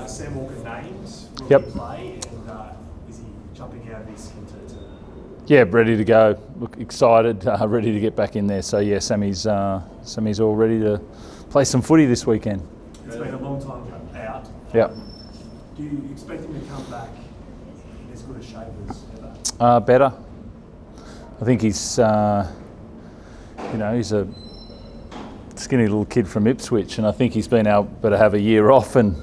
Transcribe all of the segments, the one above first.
Sam Walker names. Will Yep. he play? And is he jumping out of his skin to Yeah, ready to go. Look, excited, ready to get back in there. So yeah, Sammy's all ready to play some footy this weekend. It's been a long time out. Yep. Do you expect him to come back in as good a shape as ever? Better. I think he's a skinny little kid from Ipswich, and I think he's been able to have a year off and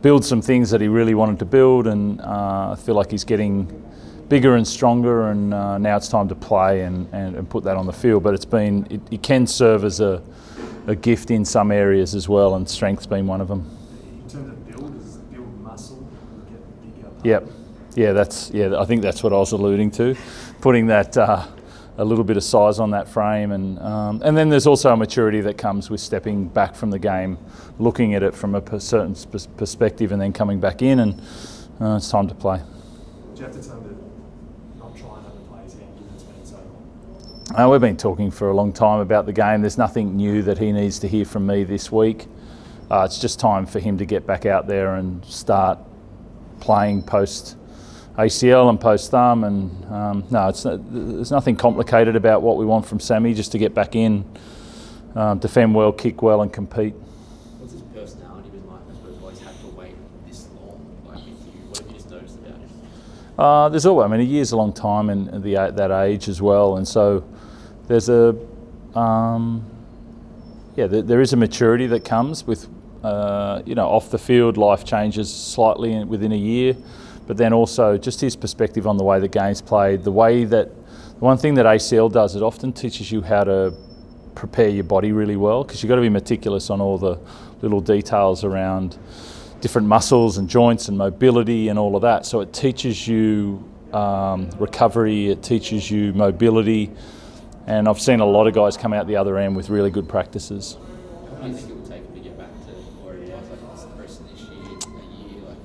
build some things that he really wanted to build, and I feel like he's getting bigger and stronger, and now it's time to play and put that on the field. But it can serve as a gift in some areas as well, and strength's been one of them. In terms of build, does it build muscle, get bigger? Yep. Yeah, I think that's what I was alluding to, putting that a little bit of size on that frame, and then there's also a maturity that comes with stepping back from the game, looking at it from a certain perspective, and then coming back in, and it's time to play. Do you have to tell him to not try and overplay his hand given it's been so long? We've been talking for a long time about the game. There's nothing new that he needs to hear from me this week. It's just time for him to get back out there and start playing post ACL and post thumb, and there's nothing complicated about what we want from Sammy. Just to get back in, defend well, kick well, and compete. What's his personality been like? I suppose why he's had to wait this long, like with you. What have you just noticed about him? There's always, a year's a long time in that age as well, and so there's there is a maturity that comes with off the field. Life changes slightly within a year. But then also just his perspective on the way the game's played, the one thing that ACL does, it often teaches you how to prepare your body really well, because you've got to be meticulous on all the little details around different muscles and joints and mobility and all of that. So it teaches you recovery, it teaches you mobility, and I've seen a lot of guys come out the other end with really good practices. How do you think it will take him to get back to where he was, like the rest of this year, a year?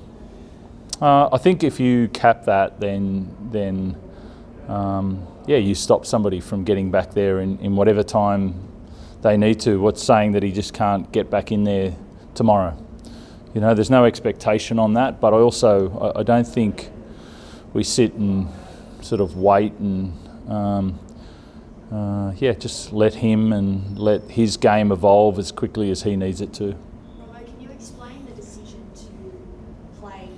I think if you cap that, then you stop somebody from getting back there in whatever time they need to. What's saying that he just can't get back in there tomorrow? There's no expectation on that, but I don't think we sit and sort of wait and just let him and let his game evolve as quickly as he needs it to. Robbo, can you explain the decision to play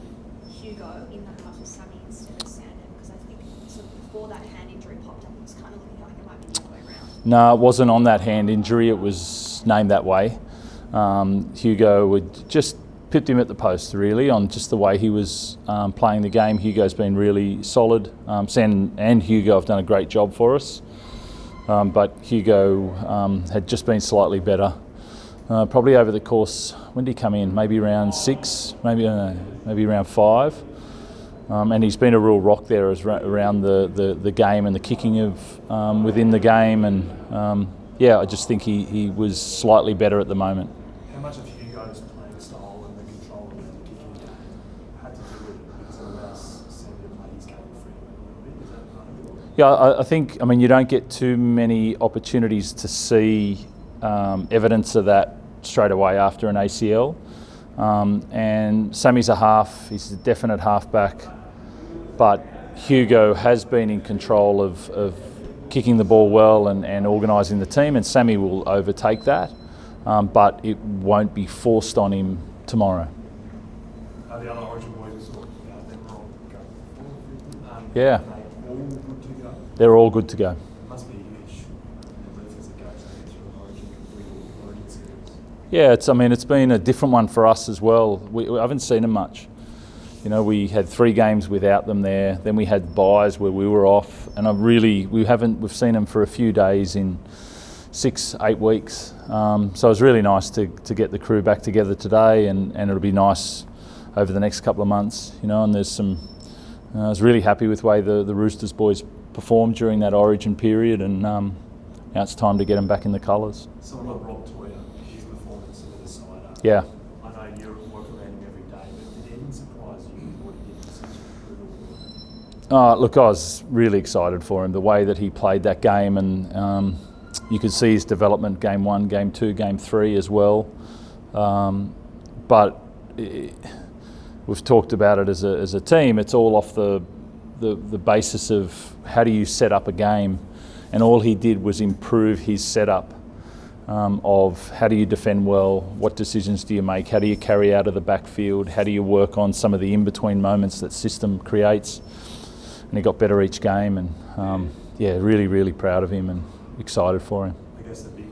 Hugo in that half of Sammy instead of Sandon? Because I think sort of before that hand injury popped up, it was kind of looking like it might be the other way around. No, it wasn't on that hand injury. It was named that way. Hugo would just pipped him at the post, really, on just the way he was playing the game. Hugo's been really solid. Sandon and Hugo have done a great job for us. But Hugo had just been slightly better. Probably over the course, when did he come in? Maybe round 6, maybe round 5. And he's been a real rock there around the game and the kicking of within the game. And I just think he was slightly better at the moment. How much of Hugo's playing style and the control of the kicking game had to do with it because it allows Sammy to play his game freely a little bit? Is that part of it? Yeah, I think, you don't get too many opportunities to see evidence of that straight away after an ACL. And Sammy's a half, he's a definite halfback, but Hugo has been in control of kicking the ball well and organising the team, and Sammy will overtake that, but it won't be forced on him tomorrow. The other Origin boys we saw, they were all going. Yeah. All good to go. They're all good to go. It must be huge relief as it goes through an Origin series. Yeah, it's been a different one for us as well. We haven't seen them much. We had 3 games without them there. Then we had buys where we were off, and we've seen them for a few days in 6-8 weeks. So it was really nice to get the crew back together today, and it'll be nice over the next couple of months. And there's some. I was really happy with the way the Roosters boys performed during that Origin period, and now it's time to get them back in the colours. Someone like Rob Toyer, his performance in the side. Yeah. I know you work around him every day, but did anything surprise you what he did since you? Look, I was really excited for him, the way that he played that game, and you could see his development game 1, game 2, game 3 as well. But we've talked about it as a team. It's all off the basis of how do you set up a game, and all he did was improve his setup of how do you defend well, what decisions do you make, how do you carry out of the backfield, how do you work on some of the in-between moments that system creates, and he got better each game, and really, really proud of him and excited for him. I guess the big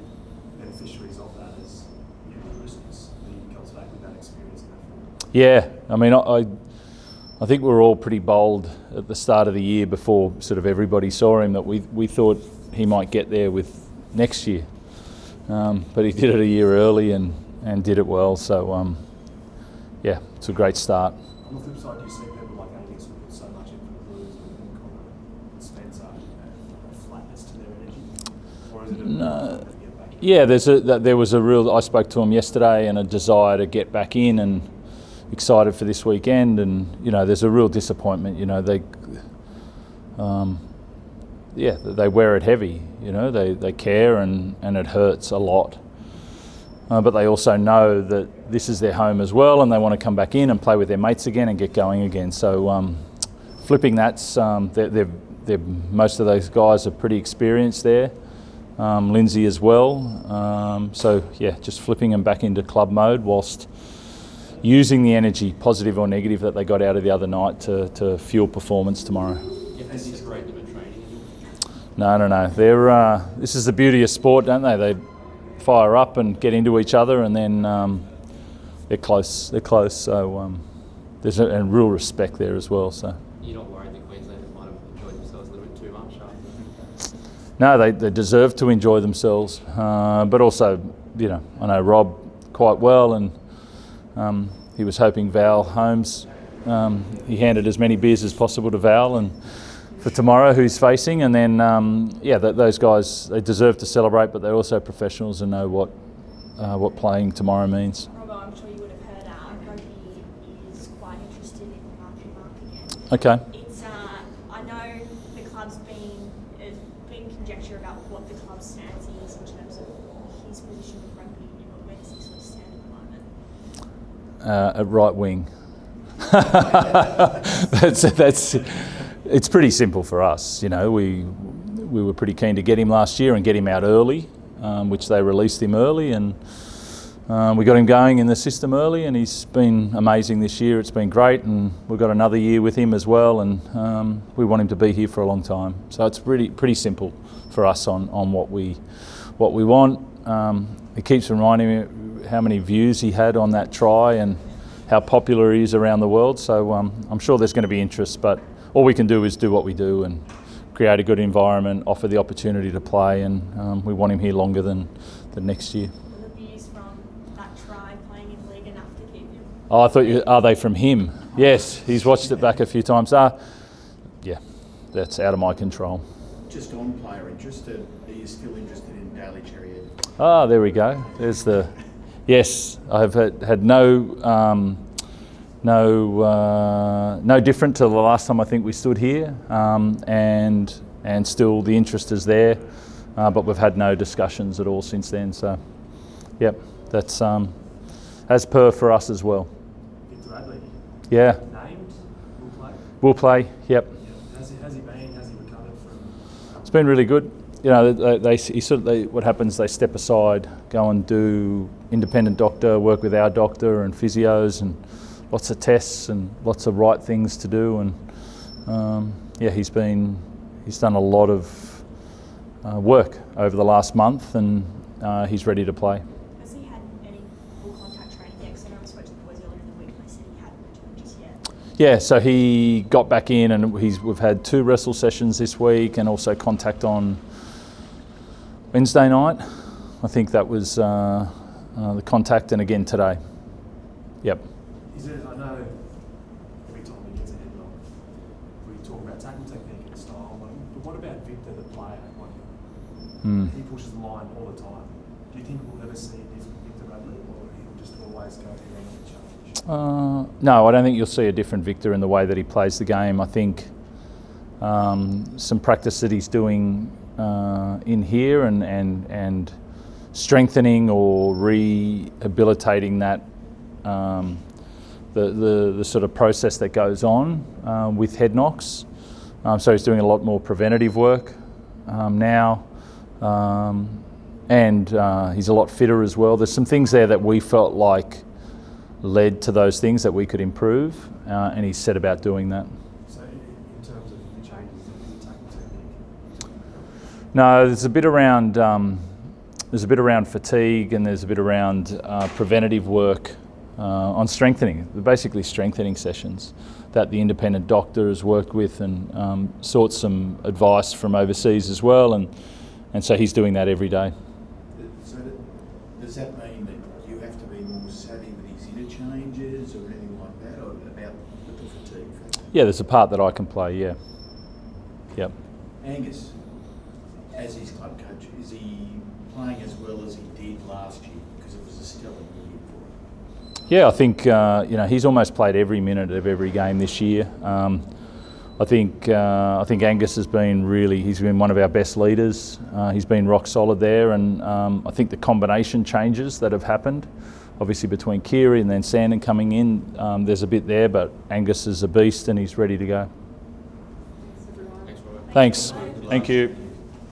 beneficiaries of that is the Roosters. He comes back with that experience and that form. Yeah, I mean, I think we were all pretty bold at the start of the year before sort of everybody saw him that we thought he might get there with next year. But he did it a year early and did it well. So, it's a great start. On the flip side, do you see people like Angus who put so much into the Blues and Connor and Spencer a flatness to their energy? Or is it a get back in? Yeah, there was a real, I spoke to him yesterday, and a desire to get back in and excited for this weekend, and there's a real disappointment. They wear it heavy. They care, and it hurts a lot. But they also know that this is their home as well, and they want to come back in and play with their mates again and get going again. So flipping that's they're most of those guys are pretty experienced there. Lindsay as well. Just flipping them back into club mode whilst using the energy, positive or negative, that they got out of the other night to fuel performance tomorrow. Yeah, they separate them in training. No. This is the beauty of sport, don't they? They fire up and get into each other, and then they're close. So there's a real respect there as well. So You're not worried that Queenslanders might have enjoyed themselves a little bit too much after? no, they deserve to enjoy themselves, but also I know Rob quite well, and he was hoping Val Holmes. He handed as many beers as possible to Val and for tomorrow, who he's facing, and then those guys, they deserve to celebrate, but they're also professionals and know what playing tomorrow means. Robbo, I'm sure you would have heard rugby is quite interested in Marky Mark again. Okay. It's I know the club's been conjecture about what the club's stance is in terms of his position with rugby union, but where does he sort of stand at the moment? At right wing. that's it's pretty simple for us. We were pretty keen to get him last year and get him out early, which they released him early, and we got him going in the system early, and he's been amazing this year. It's been great, and we've got another year with him as well, and we want him to be here for a long time. So it's pretty simple for us on what we want. He keeps reminding me how many views he had on that try and how popular he is around the world. So I'm sure there's going to be interest, but all we can do is do what we do and create a good environment, offer the opportunity to play, and we want him here longer than next year. Were the views from that try playing in league enough to keep him? Oh, I thought are they from him? Yes, he's watched it back a few times. Yeah, that's out of my control. Just on player interest, are you still interested in Daly Cherry? There we go. There's the... Yes, I've had no different to the last time I think we stood here, and still the interest is there, but we've had no discussions at all since then. So, yep, that's as per for us as well. Victor Radley. Yeah. Named? Will play? Will play. Yep. Yeah. Has he been? Has he recovered from? It's been really good. What happens? They step aside, go and do independent doctor work with our doctor and physios, and lots of tests and lots of right things to do. And he's done a lot of work over the last month, and he's ready to play. Has he had any full contact training yet? Because I know I spoke to the boys earlier in the week and they said he hadn't returned just yet. Yeah, so he got back in, and we've had 2 wrestle sessions this week, and also contact on Wednesday night. I think that was the contact, and again today. Yep. I know every time he gets a headlock, we talk about tackle technique and style, but what about Victor, the player? He pushes the line all the time. Do you think we'll ever see a different Victor Radley, or he'll just always go here on the challenge? No, I don't think you'll see a different Victor in the way that he plays the game. I think some practice that he's doing in here and strengthening or rehabilitating that the sort of process that goes on with head knocks. So he's doing a lot more preventative work now, and he's a lot fitter as well. There's some things there that we felt like led to those things that we could improve, and he's set about doing that. So in terms of the changes in the tackle technique? No, there's a bit around fatigue, and there's a bit around preventative work on strengthening, basically strengthening sessions that the independent doctor has worked with and sought some advice from overseas as well, and so he's doing that every day. So does that mean that you have to be more savvy with his interchanges or anything like that, or about the fatigue factor? Yeah, there's a part that I can play, yeah. Yep. Angus, as his club coach, is he playing as well as he did last year? Because it was a stellar year for him. Yeah, I think he's almost played every minute of every game this year. I think Angus has been he's been one of our best leaders. He's been rock solid there, and I think the combination changes that have happened, obviously between Kiri and then Sandon coming in, there's a bit there, but Angus is a beast and he's ready to go. Thanks, Robert. Thanks. Thank you.